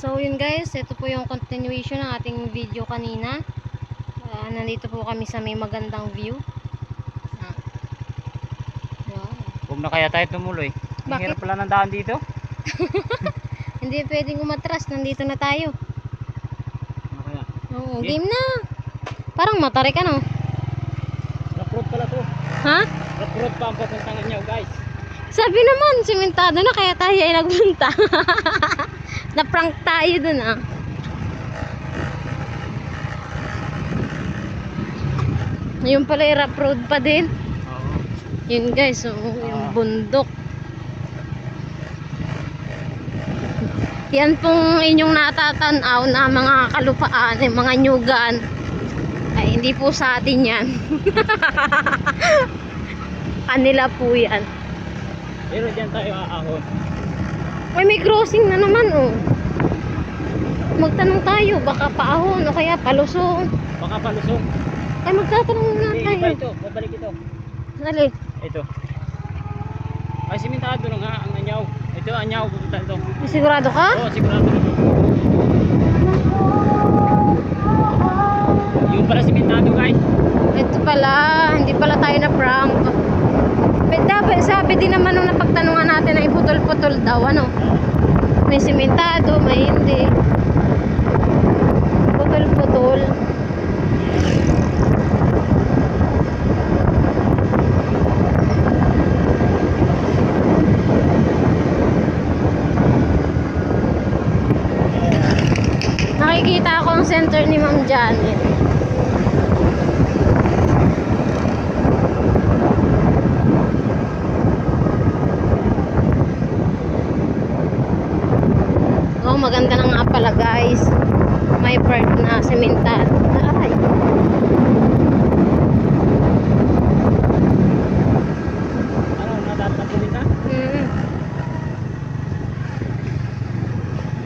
So yun guys, ito po yung continuation ng ating video kanina. Nandito po kami sa may magandang view. Wow. Huwag na kaya tayo tumuloy. Ang Bakit? hirap pala ng daan dito. Hindi pwedeng umatras, nandito na tayo. Ano kaya? Oo, game na. Parang matarik ano? Rough road pala to. Ha? Rough road pa ang papuntangan niyo guys. Sabi naman, simentado na kaya tayo ay nagpunta. Na-prank tayo dun ah. Yung pala yung rough road pa din. Oo. Yun guys, yung bundok. Yan pong inyong natatanaw na mga kalupaan, mga nyugan. Ay, hindi po sa atin yan. Kanila po yan. Pero dyan tayo aahon. Ay, may crossing na naman oh. Magtanong tayo, baka paahon o kaya palusong. Baka palusong. Ay, magtatanong na Hindi, tayo. iba ito. Babalik ito. Dali. Ito. Ay, simentado na nga ang anyaw. Ito, anyaw. Pupunta ito. Sigurado ka? Oo, sigurado na ito. Yun pala simentado guys. Ito pala, hindi pala tayo na prank. Dapat sabi din naman nung napagtanungan natin na iputol-putol daw, ano? May simentado, may hindi. Putol-putol. Nakikita ako ang center ni Ma'am Janet. Oh, maganda na nga pala guys. May part na sementado. Ay. Ano, natatanggalin na?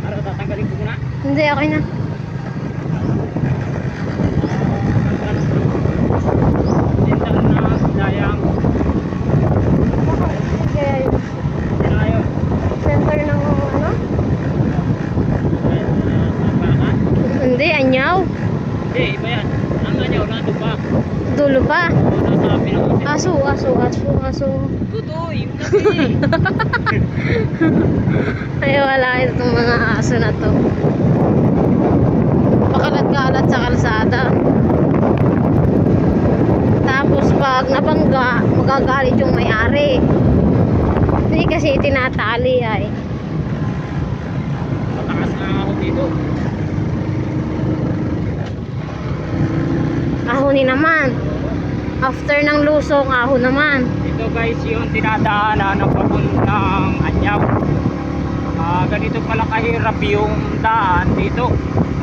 Ano, tatanggalin ko muna? Hindi, okay na. Sintal na dayang. Sinayo. Center ng ano? Hindi, anyaw. Hindi, iba yan. Ang anyaw, nandun pa. Dulo pa. O, nasa pinakasip. Aso. Totoo, yung kasi. Ay, wala itong mga aso na to. Pakalat-kalat sa kalsada. Tapos pag nabangga, magagalit yung may-ari. Hindi kasi tinatali ay. Matakas na ako dito. Ahon naman. After ng lusong, ahon naman. Ito guys, yung tinadaanan ng papuntang Anyaw. Ganito pala kahirap yung daan dito.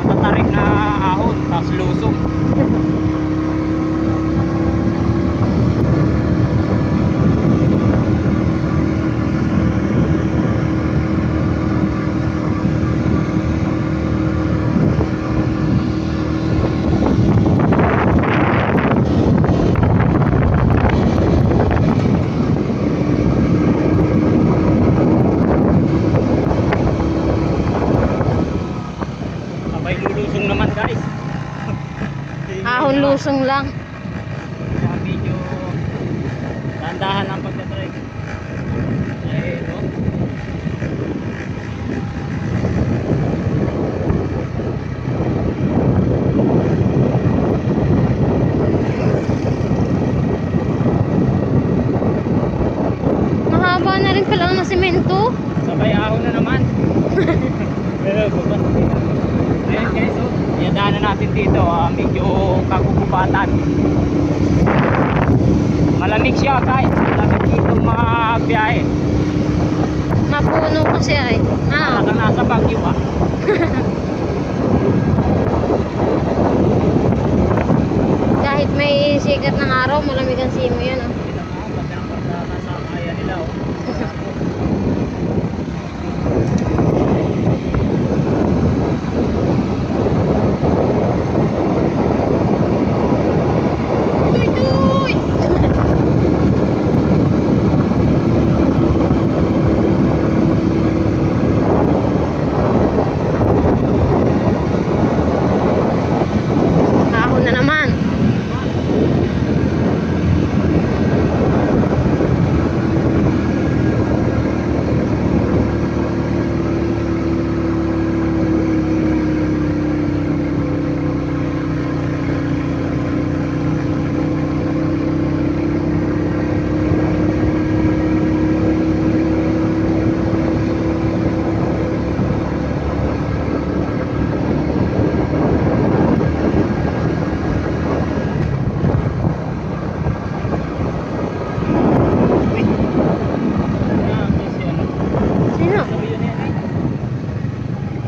Matatarik na ahon, tapos lusong. Sabay lulusong naman guys. Ahon lusong lang. Medyo dahan-dahan ang pagtatrek. Ay, no? Mahaba na rin pala ng semento. Sabay ahon na naman. Ayan guys, oh. Ayan daanan natin dito. Medyo kagugubatan. Malamig siya guys. Malamig dito magbiyahe. Mapuno kasi ay. Ah. Talagang nasa Baguio ah. Kahit may sikat ng araw, malamig ang simo yan ah. Ito nga, ganda ng pagdaan sa kaya nila oh.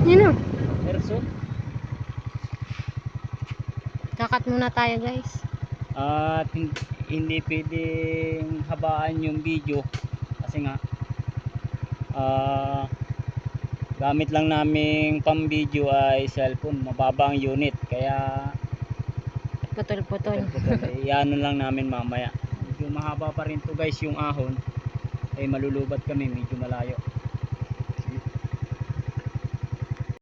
Yun o. Erso. Kakat muna tayo guys. At hindi pwedeng habaan yung video kasi nga gamit lang naming pang video ay cellphone, mababa ang unit kaya Putol-putol. iano lang namin mamaya. Medyo mahaba pa rin to guys yung ahon ay malulubat kami, medyo malayo.